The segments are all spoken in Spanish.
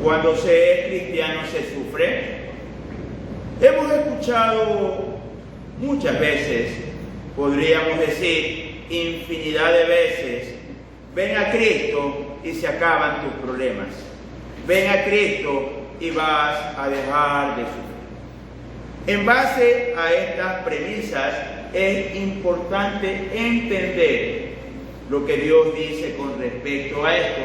Cuando se es cristiano se sufre. Hemos escuchado muchas veces, podríamos decir infinidad de veces, ven a Cristo y se acaban tus problemas. Ven a Cristo y vas a dejar de sufrir. En base a estas premisas es importante entender lo que Dios dice con respecto a esto.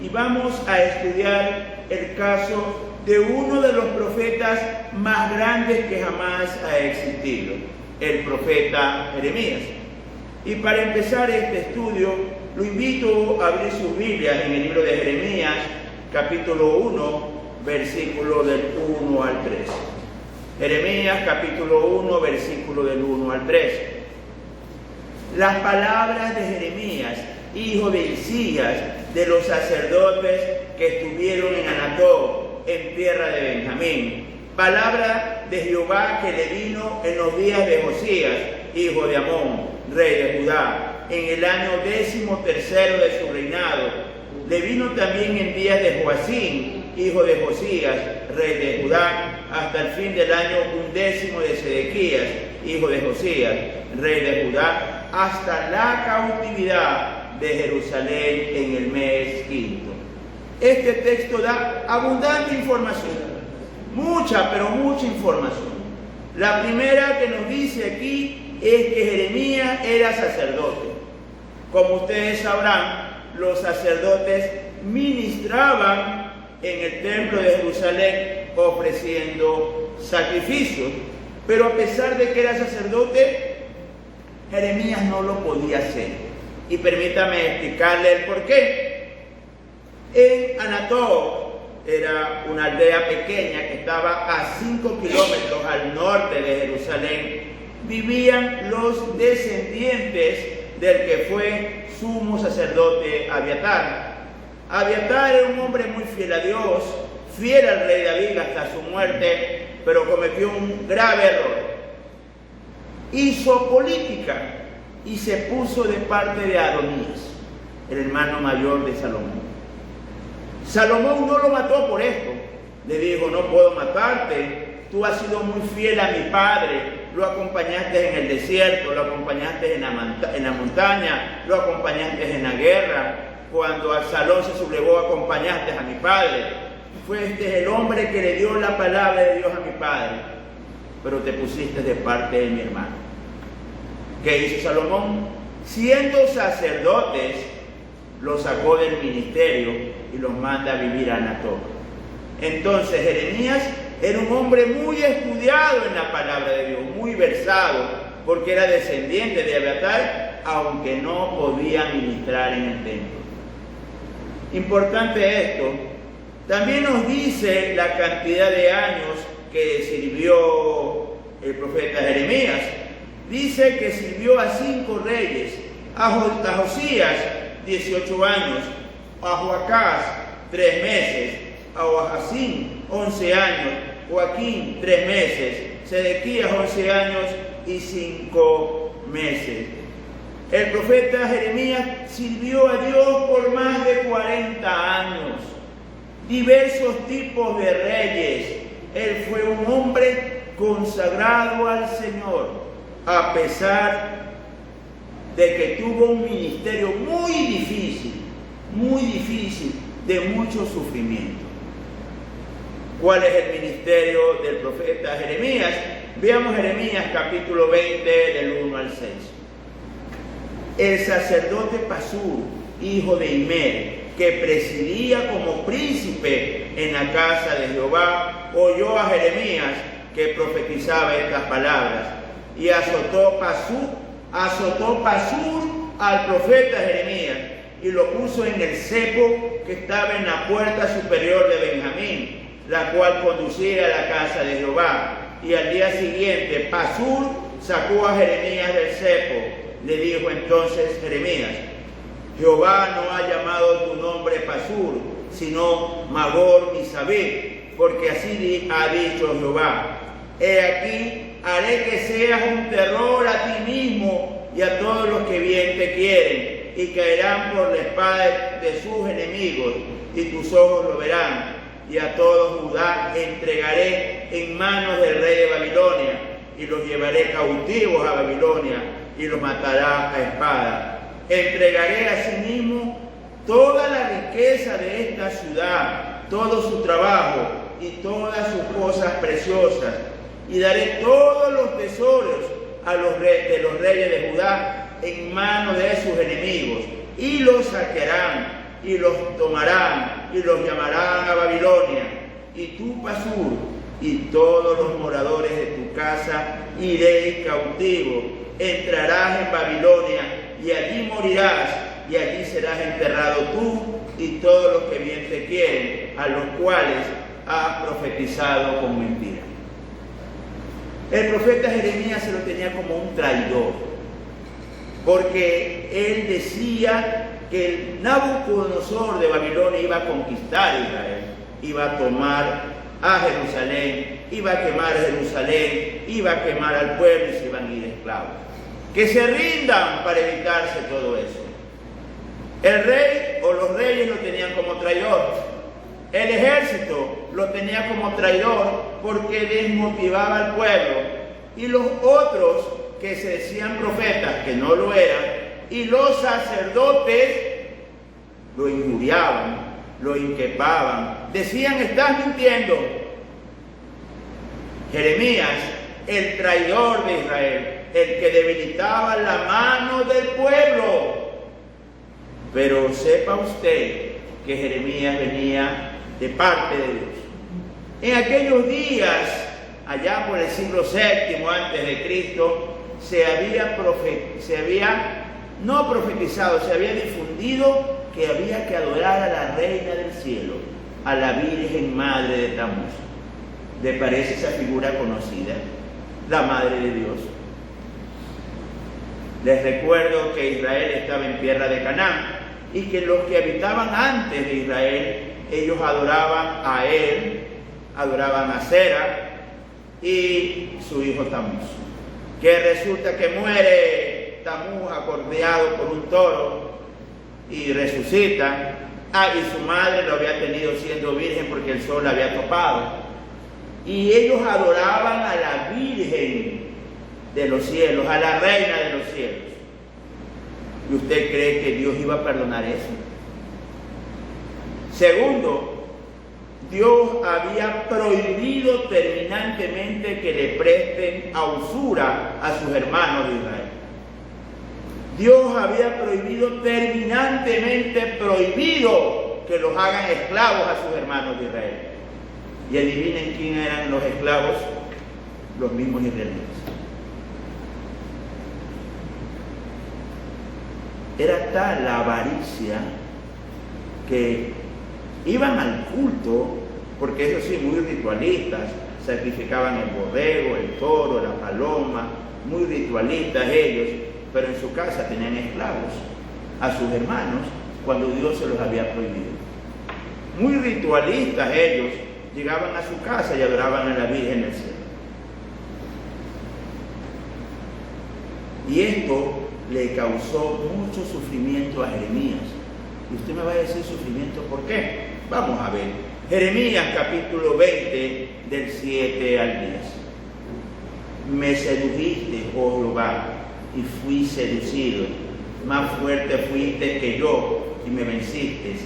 Y vamos a estudiar el caso de uno de los profetas más grandes que jamás ha existido, el profeta Jeremías. Y para empezar este estudio, lo invito a abrir sus Biblias en el libro de Jeremías, capítulo 1, versículo del 1 al 3. Jeremías, capítulo 1, versículo del 1 al 3. Las palabras de Jeremías, hijo de Hilcías, de los sacerdotes que estuvieron en Anatot, en tierra de Benjamín. Palabra de Jehová que le vino en los días de Josías, hijo de Amón, rey de Judá, en el año 13º de su reinado. Le vino también en días de Joacim, hijo de Josías, rey de Judá, hasta el fin del año 10 de Sedequías, hijo de Josías, rey de Judá, hasta la cautividad de Jerusalén en el mes quinto. Este texto da abundante información, mucha, pero mucha información. La primera que nos dice aquí es que Jeremías era sacerdote. Como ustedes sabrán, los sacerdotes ministraban en el templo de Jerusalén ofreciendo sacrificios, pero a pesar de que era sacerdote, Jeremías no lo podía hacer. Y permítame explicarle el por qué. En Anatot, era una aldea pequeña que estaba a 5 kilómetros al norte de Jerusalén, vivían los descendientes del que fue sumo sacerdote Abiatar. Abiatar era un hombre muy fiel a Dios, fiel al rey David hasta su muerte, pero cometió un grave error. Hizo política y se puso de parte de Adonías, el hermano mayor de Salomón. Salomón no lo mató por esto. Le dijo: no puedo matarte, tú has sido muy fiel a mi padre, lo acompañaste en el desierto, lo acompañaste en la montaña, lo acompañaste en la guerra. Cuando Absalón se sublevó, acompañaste a mi padre. Fuiste el hombre que le dio la palabra de Dios a mi padre, pero te pusiste de parte de mi hermano. ¿Qué hizo Salomón? Siendo sacerdotes, los sacó del ministerio y los manda a vivir a Anatot. Entonces Jeremías era un hombre muy estudiado en la palabra de Dios, muy versado, porque era descendiente de Abiatar, aunque no podía ministrar en el templo. Importante esto. También nos dice la cantidad de años que sirvió el profeta Jeremías. Dice que sirvió a 5 reyes, a Josías 18 años, a Joacás 3 meses, a Joacim 11 años, Joaquín 3 meses, Sedequías 11 años y 5 meses. El profeta Jeremías sirvió a Dios por más de 40 años, diversos tipos de reyes. Él fue un hombre consagrado al Señor, a pesar de que tuvo un ministerio muy difícil, de mucho sufrimiento. ¿Cuál es el ministerio del profeta Jeremías? Veamos Jeremías capítulo 20 del 1 al 6. El sacerdote Pasur, hijo de Imer, que presidía como príncipe en la casa de Jehová, oyó a Jeremías que profetizaba estas palabras, y azotó Pasur al profeta Jeremías y lo puso en el cepo que estaba en la puerta superior de Benjamín, la cual conducía a la casa de Jehová. Y al día siguiente Pasur sacó a Jeremías del cepo. Le dijo entonces Jeremías: Jehová no ha llamado tu nombre Pasur, sino Magor Misabib, porque así ha dicho Jehová: he aquí, haré que seas un terror a ti mismo y a todos los que bien te quieren, y caerán por la espada de sus enemigos, y tus ojos lo verán, y a todo Judá entregaré en manos del rey de Babilonia, y los llevaré cautivos a Babilonia, y los matará a espada. Entregaré asimismo toda la riqueza de esta ciudad, todo su trabajo y todas sus cosas preciosas, y daré todos los tesoros de los reyes de Judá en manos de sus enemigos, y los saquearán, y los tomarán, y los llamarán a Babilonia. Y tú, Pasur, y todos los moradores de tu casa iréis cautivo, entrarás en Babilonia, y allí morirás, y allí serás enterrado tú y todos los que bien te quieren, a los cuales has profetizado con mentira. El profeta Jeremías se lo tenía como un traidor, porque él decía que el Nabucodonosor de Babilonia iba a conquistar Israel, iba a tomar a Jerusalén, iba a quemar Jerusalén, iba a quemar al pueblo y se iban a ir esclavos. Que se rindan para evitarse todo eso. El rey o los reyes lo tenían como traidor. El ejército lo tenía como traidor porque desmotivaba al pueblo. Y los otros que se decían profetas, que no lo eran, y los sacerdotes lo injuriaban, lo inquepaban, decían: estás mintiendo. Jeremías, el traidor de Israel, el que debilitaba la mano del pueblo. Pero sepa usted que Jeremías venía de parte de Dios. En aquellos días, allá por el siglo VII antes de Cristo, se había difundido que había que adorar a la reina del cielo, a la Virgen Madre de Tamuz. ¿Le parece esa figura conocida? La Madre de Dios. Les recuerdo que Israel estaba en tierra de Canaán y que los que habitaban antes de Israel, ellos adoraban a él, adoraban a Sera y su hijo Tamuz. Que resulta que muere Tamuz acordeado por un toro y resucita. Y su madre lo había tenido siendo virgen porque el sol la había topado. Y ellos adoraban a la Virgen de los cielos, a la Reina de los cielos. ¿Y usted cree que Dios iba a perdonar eso? Segundo, Dios había prohibido terminantemente que le presten a usura a sus hermanos de Israel. Dios había terminantemente prohibido que los hagan esclavos a sus hermanos de Israel. Y adivinen quién eran los esclavos, los mismos israelitas. Era tal la avaricia que iban al culto, porque eso sí, muy ritualistas, sacrificaban el borrego, el toro, la paloma, muy ritualistas ellos, pero en su casa tenían esclavos a sus hermanos cuando Dios se los había prohibido. Muy ritualistas ellos, llegaban a su casa y adoraban a la Virgen del cielo. Y esto le causó mucho sufrimiento a Jeremías. Y usted me va a decir sufrimiento, ¿por qué? Vamos a ver. Jeremías capítulo 20 del 7 al 10. Me sedujiste, oh Jehová, y fui seducido. Más fuerte fuiste que yo y me venciste.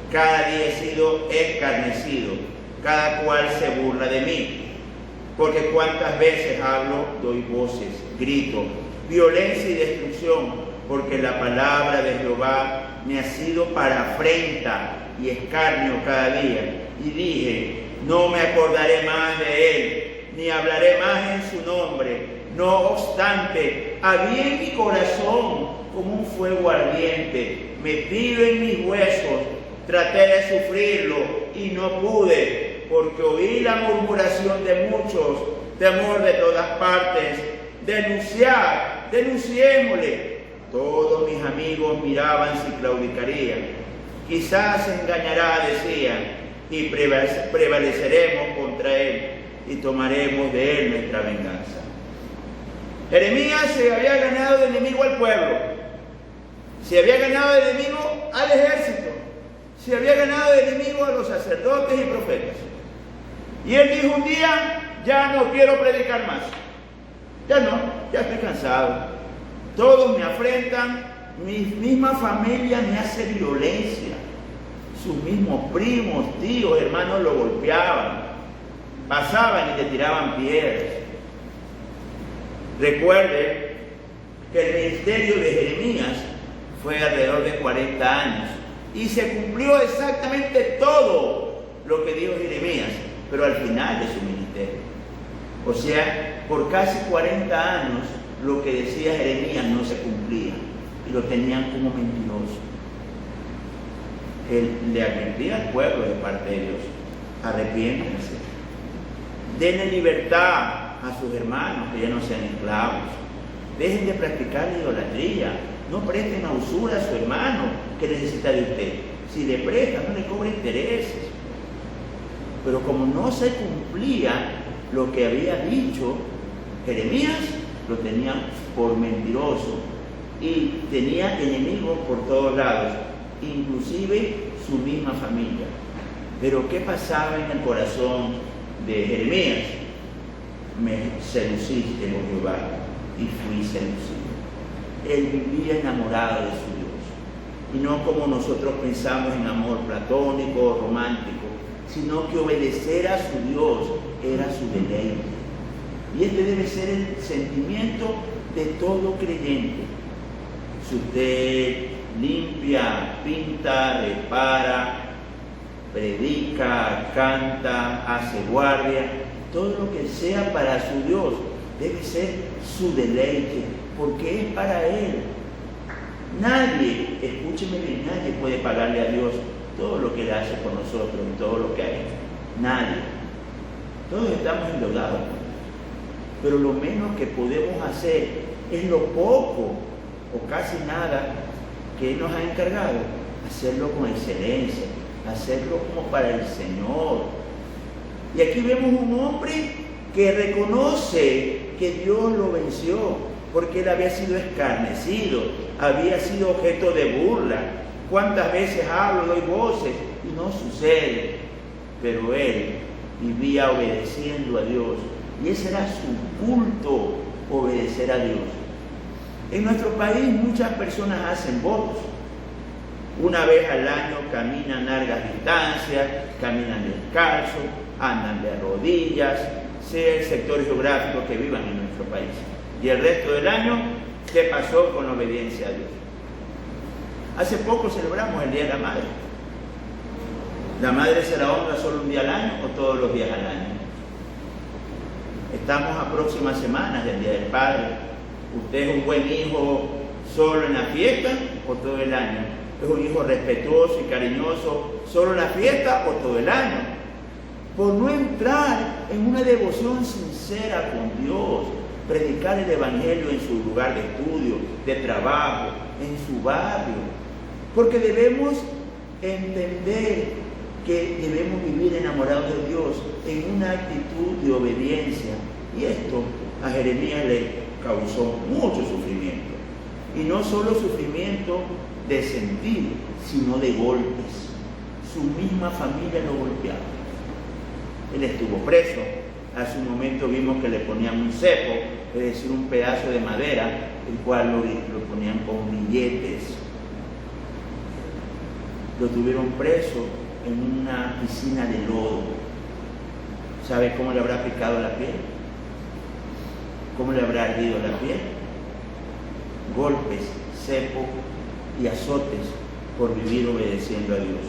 Cada día he sido escarnecido, cada cual se burla de mí. Porque cuántas veces hablo, doy voces, grito, violencia y destrucción, porque la palabra de Jehová me ha sido para afrenta y escarnio cada día. Y dije, no me acordaré más de él, ni hablaré más en su nombre. No obstante, había en mi corazón como un fuego ardiente, metido en mis huesos. Traté de sufrirlo y no pude, porque oí la murmuración de muchos, temor de todas partes. Denunciémosle. Todos mis amigos miraban si claudicaría. Quizás se engañará, decían, y prevaleceremos contra él y tomaremos de él nuestra venganza. Jeremías se había ganado de enemigo al pueblo, se había ganado de enemigo al ejército, se había ganado de enemigo a los sacerdotes y profetas. Y él dijo un día, ya no quiero predicar más. Ya no, ya estoy cansado. Todos me afrentan, mi misma familia me hace violencia. Sus mismos primos, tíos, hermanos lo golpeaban, pasaban y le tiraban piedras. Recuerde que el ministerio de Jeremías fue alrededor de 40 años y se cumplió exactamente todo lo que dijo Jeremías, pero al final de su ministerio. O sea, por casi 40 años lo que decía Jeremías no se cumplía y lo tenían como mentiroso. Él le advertía al pueblo de parte de Dios: arrepiéntense, denle libertad a sus hermanos, que ya no sean esclavos, dejen de practicar la idolatría, no presten a usura a su hermano que necesita de usted. Si le prestan, no le cobre intereses. Pero como no se cumplía lo que había dicho Jeremías, lo tenían por mentiroso y tenía enemigos por todos lados, inclusive su misma familia. Pero ¿qué pasaba en el corazón de Jeremías? Me seduciste, oh Jehová, y fui seducido. Él vivía enamorado de su Dios, y no como nosotros pensamos en amor platónico o romántico, sino que obedecer a su Dios era su deleite. Y este debe ser el sentimiento de todo creyente. Si usted limpia, pinta, repara, predica, canta, hace guardia, todo lo que sea para su Dios debe ser su deleite, porque es para Él. Nadie, escúcheme bien, nadie puede pagarle a Dios todo lo que Él hace por nosotros y todo lo que ha hecho. Nadie. Todos estamos endeudados. Pero lo menos que podemos hacer es lo poco o casi nada que Él nos ha encargado, hacerlo con excelencia, hacerlo como para el Señor. Y aquí vemos un hombre que reconoce que Dios lo venció, porque él había sido escarnecido, había sido objeto de burla. ¿Cuántas veces hablo, doy voces y no sucede? Pero él vivía obedeciendo a Dios, y ese era su culto, obedecer a Dios. En nuestro país muchas personas hacen votos. Una vez al año caminan largas distancias, caminan descalzos, andan de rodillas, sea el sector geográfico que vivan en nuestro país. Y el resto del año, ¿qué pasó con la obediencia a Dios? Hace poco celebramos el Día de la Madre. ¿La madre se la honra solo un día al año o todos los días al año? Estamos a próximas semanas del Día del Padre. ¿Usted es un buen hijo solo en la fiesta o todo el año? ¿Es un hijo respetuoso y cariñoso solo en la fiesta o todo el año? Por no entrar en una devoción sincera con Dios, predicar el Evangelio en su lugar de estudio, de trabajo, en su barrio. Porque debemos entender que debemos vivir enamorados de Dios en una actitud de obediencia. Y esto a Jeremías le causó mucho sufrimiento. Y no solo sufrimiento de sentir, sino de golpes. Su misma familia lo golpeaba. Él estuvo preso. Hace un momento vimos que le ponían un cepo, es decir, un pedazo de madera, el cual lo ponían con billetes. Lo tuvieron preso en una piscina de lodo. ¿Sabe cómo le habrá picado la piel? ¿Cómo le habrá ardido la piel? Golpes, cepo y azotes por vivir obedeciendo a Dios.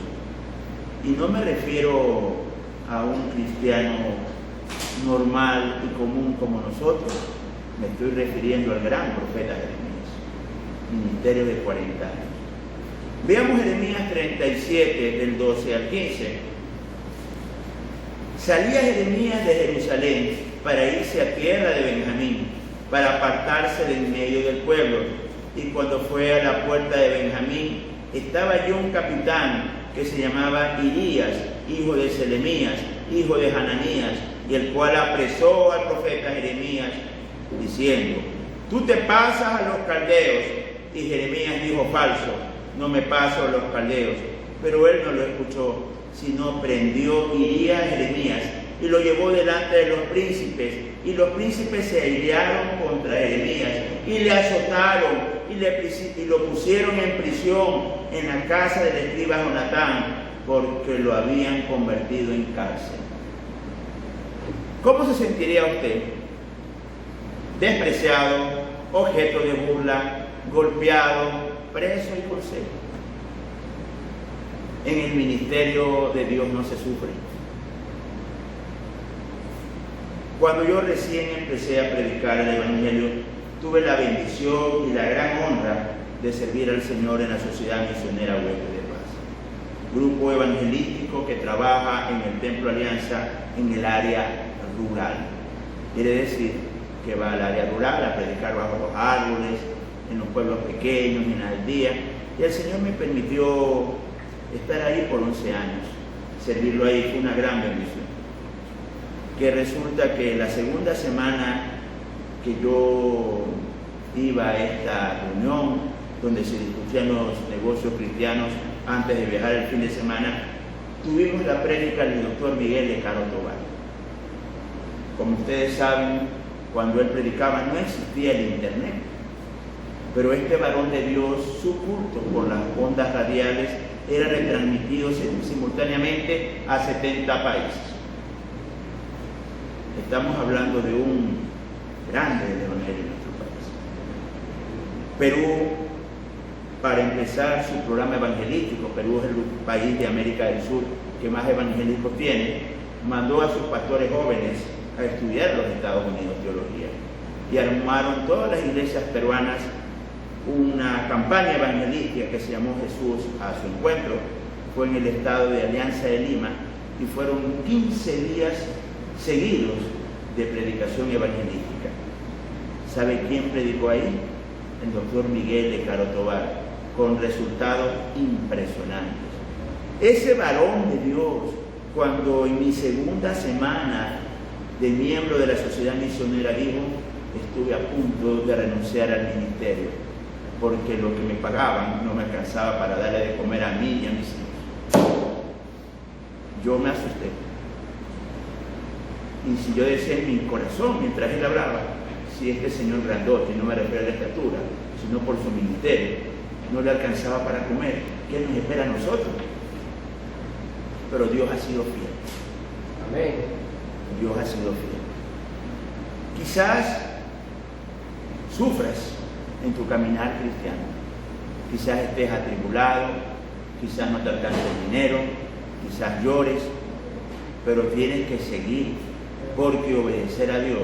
Y no me refiero a un cristiano normal y común como nosotros, me estoy refiriendo al gran profeta Jeremías, ministerio de 40 años. Veamos Jeremías 37, del 12 al 15. Salía Jeremías de Jerusalén para irse a tierra de Benjamín, para apartarse de en medio del pueblo. Y cuando fue a la puerta de Benjamín, estaba allí un capitán que se llamaba Irías, hijo de Selemías, hijo de Hananías, y el cual apresó al profeta Jeremías, diciendo: tú te pasas a los caldeos. Y Jeremías dijo: falso, no me paso a los caldeos, Pero él no lo escuchó, sino prendió Iría a Jeremías y lo llevó delante de los príncipes. Y los príncipes se airaron contra Jeremías y le azotaron y lo pusieron en prisión en la casa del escriba Jonatán, porque lo habían convertido en cárcel. ¿Cómo se sentiría usted? Despreciado, objeto de burla, golpeado, preso y consejo. En el ministerio de Dios no se sufre. Cuando yo recién empecé a predicar el Evangelio, tuve la bendición y la gran honra de servir al Señor en la Sociedad Misionera Hueste de Paz, grupo evangelístico que trabaja en el Templo Alianza en el área rural. Quiere decir que va al área rural a predicar bajo los árboles, en los pueblos pequeños, en la aldea, y el Señor me permitió estar ahí por 11 años. Servirlo ahí fue una gran bendición. Que resulta que la segunda semana que yo iba a esta reunión donde se discutían los negocios cristianos antes de viajar el fin de semana, tuvimos la prédica del doctor Miguel de Caro Tobar. Como ustedes saben, cuando él predicaba no existía el internet, pero este varón de Dios, su culto por las ondas radiales era retransmitido simultáneamente a 70 países. Estamos hablando de un grande evangelio en nuestro país. Perú, para empezar su programa evangelístico, Perú es el país de América del Sur que más evangélicos tiene, mandó a sus pastores jóvenes a estudiar en los Estados Unidos teología y armaron todas las iglesias peruanas una campaña evangelística que se llamó Jesús a su encuentro. Fue en el estado de Alianza de Lima y fueron 15 días seguidos de predicación evangelística. ¿Sabe quién predicó ahí? El doctor Miguel de Caro Tobar, con resultados impresionantes. Ese varón de Dios, cuando en mi segunda semana de miembro de la Sociedad Misionera dijo, estuve a punto de renunciar al ministerio, porque lo que me pagaban no me alcanzaba para darle de comer a mí y a mis hijos. Yo me asusté. Y si yo decía en mi corazón, mientras él hablaba, si este señor grandote, no me refiero a la estatura, sino por su ministerio, no le alcanzaba para comer, ¿qué nos espera a nosotros? Pero Dios ha sido fiel. Amén. Dios ha sido fiel. Quizás sufras en tu caminar cristiano. Quizás estés atribulado, quizás no te alcance el dinero, quizás llores, pero tienes que seguir, porque obedecer a Dios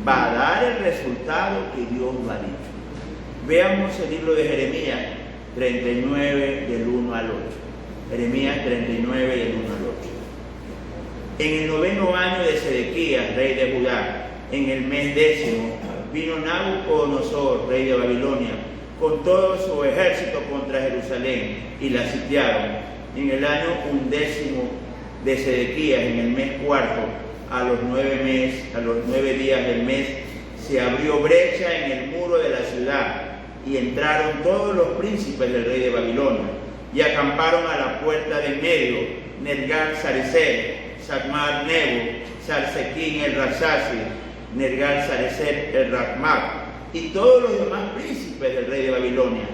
va a dar el resultado que Dios lo ha dicho. Veamos el libro de Jeremías 39 del 1 al 8. Jeremías 39 del 1 al 8. En el 9º año de Sedequías, rey de Judá, en el mes 10º, vino Nabucodonosor, rey de Babilonia, con todo su ejército contra Jerusalén, y la sitiaron. En el año 11º de Sedequías, en el mes 4º, a los 9 días del mes, se abrió brecha en el muro de la ciudad, y entraron todos los príncipes del rey de Babilonia, y acamparon a la puerta de medio, Nergal-Sarecer, Sacmar Nebo, Sarsequín el Rasasi, Nergal-Sarecer el Racmac, y todos los demás príncipes del rey de Babilonia.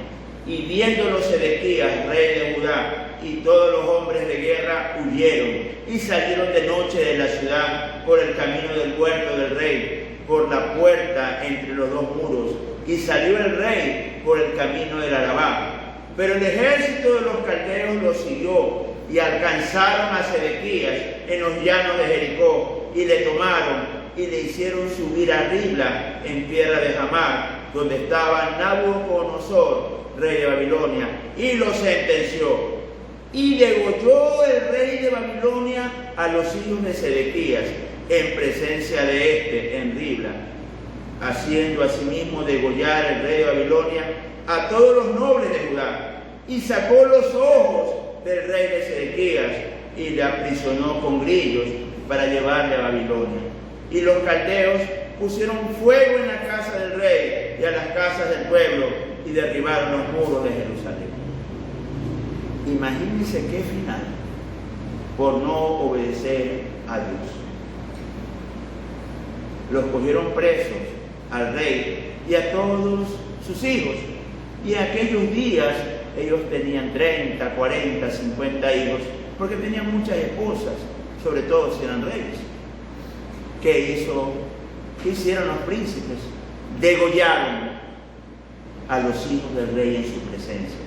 Y viéndolo Sedequías, rey de Judá, y todos los hombres de guerra huyeron, y salieron de noche de la ciudad por el camino del huerto del rey, por la puerta entre los dos muros, y salió el rey por el camino del Arabá. Pero el ejército de los caldeos lo siguió, y alcanzaron a Sedequías en los llanos de Jericó, y le tomaron, y le hicieron subir a Ribla, en tierra de Hamar, donde estaba Nabucodonosor, rey de Babilonia, y lo sentenció. Y degolló el rey de Babilonia a los hijos de Sedequías, en presencia de éste, en Ribla, haciendo asimismo degollar el rey de Babilonia a todos los nobles de Judá, y sacó los ojos del rey de Sedequías, y le aprisionó con grillos para llevarle a Babilonia. Y los caldeos pusieron fuego en la casa del rey y a las casas del pueblo, y derribaron los muros de Jerusalén. Imagínense qué final por no obedecer a Dios. Los cogieron presos al rey y a todos sus hijos. Y en aquellos días ellos tenían 30, 40, 50 hijos, porque tenían muchas esposas, sobre todo si eran reyes. ¿Qué hicieron los príncipes? Degollaron a los hijos del rey en su presencia.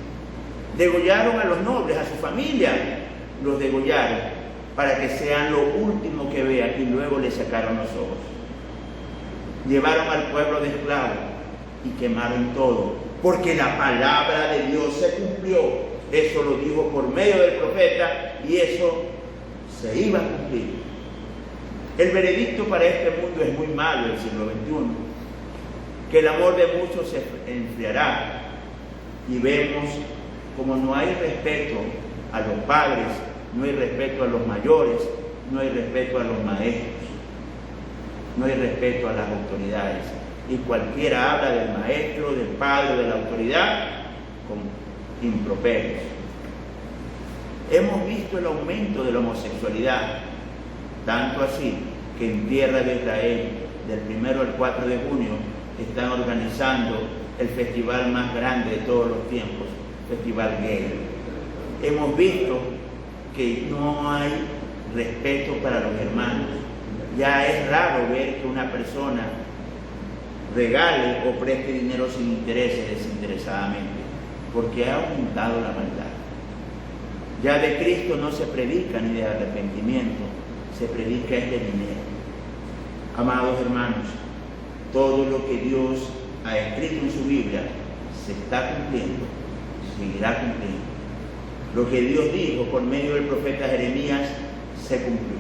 Degollaron a los nobles, a su familia, los degollaron para que sean lo último que vean, y luego les sacaron los ojos. Llevaron al pueblo de esclavos y quemaron todo, porque la palabra de Dios se cumplió. Eso lo dijo por medio del profeta y eso se iba a cumplir. El veredicto para este mundo es muy malo, el siglo XXI, que el amor de muchos se enfriará, y vemos como no hay respeto a los padres, no hay respeto a los mayores, no hay respeto a los maestros, no hay respeto a las autoridades, y cualquiera habla del maestro, del padre, de la autoridad con improperios. Hemos visto el aumento de la homosexualidad, tanto así que en tierra de Israel, del 1 al 4 de junio, están organizando el festival más grande de todos los tiempos, Festival Gay. Hemos visto que no hay respeto para los hermanos. Ya es raro ver que una persona regale o preste dinero sin intereses, desinteresadamente, porque ha aumentado la maldad. Ya de Cristo no se predica ni de arrepentimiento, se predica es de dinero. Amados hermanos, todo lo que Dios ha escrito en su Biblia se está cumpliendo, seguirá cumpliendo. Lo que Dios dijo por medio del profeta Jeremías se cumplió.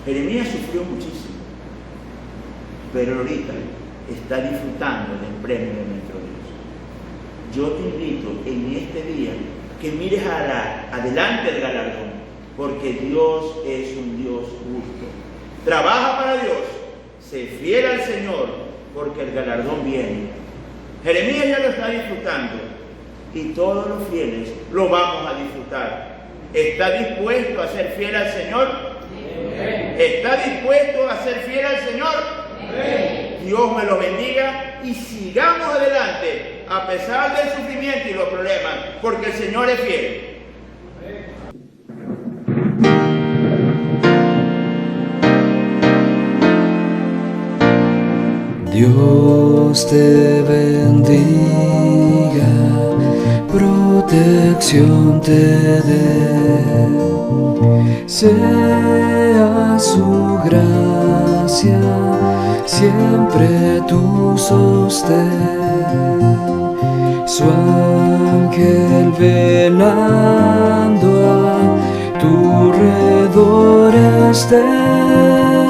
Jeremías sufrió muchísimo, pero ahorita está disfrutando del premio de nuestro Dios. Yo te invito en este día que mires adelante el galardón, porque Dios es un Dios justo. Trabaja para Dios, sé fiel al Señor, porque el galardón viene. Jeremías ya lo está disfrutando y todos los fieles lo vamos a disfrutar. ¿Está dispuesto a ser fiel al Señor? ¿Está dispuesto a ser fiel al Señor? Dios me lo bendiga y sigamos adelante a pesar del sufrimiento y los problemas, porque el Señor es fiel. Dios te bendiga, protección te dé, sea su gracia siempre tu sostén, su ángel velando a tu redor esté.